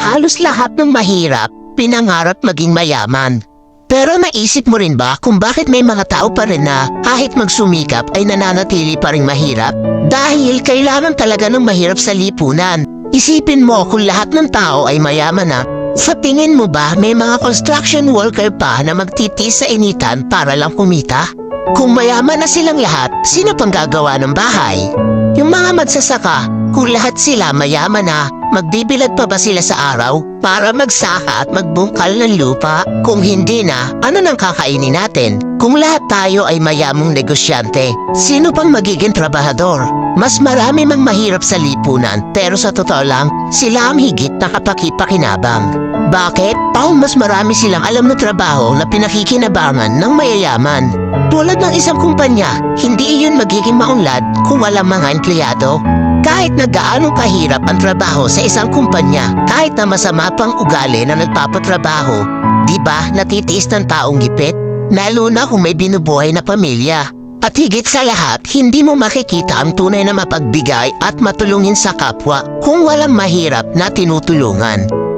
Halos lahat ng mahirap, pinangarap maging mayaman. Pero naisip mo rin ba kung bakit may mga tao pa rin na kahit magsumikap ay nananatili pa rin mahirap? Dahil kailangan talaga ng mahirap sa lipunan. Isipin mo kung lahat ng tao ay mayaman na, sa tingin mo ba may mga construction worker pa na magtitiis sa initan para lang kumita? Kung mayaman na silang lahat, sino pang gagawa ng bahay? Yung mga magsasaka, kung lahat sila mayaman na, magbibilad pa ba sila sa araw para magsaka at magbungkal ng lupa? Kung hindi na, ano nang kakainin natin? Kung lahat tayo ay mayamong negosyante, sino pang magiging trabahador? Mas marami mang mahirap sa lipunan, pero sa totoo lang, sila ang higit na kapakipakinabang. Bakit? Dahil mas marami silang alam na trabaho na pinakikinabangan ng mayayaman. Tulad ng isang kumpanya, hindi iyon magiging maunlad kung walang mga empleyado. Kahit na gaano kahirap ang trabaho sa isang kumpanya, kahit na masama pang ugali na nagpapatrabaho, di ba natitiis ng taong gipit? Lalo na kung may binubuhay na pamilya. At higit sa lahat, hindi mo makikita ang tunay na mapagbigay at matulungin sa kapwa kung walang mahirap na tinutulungan.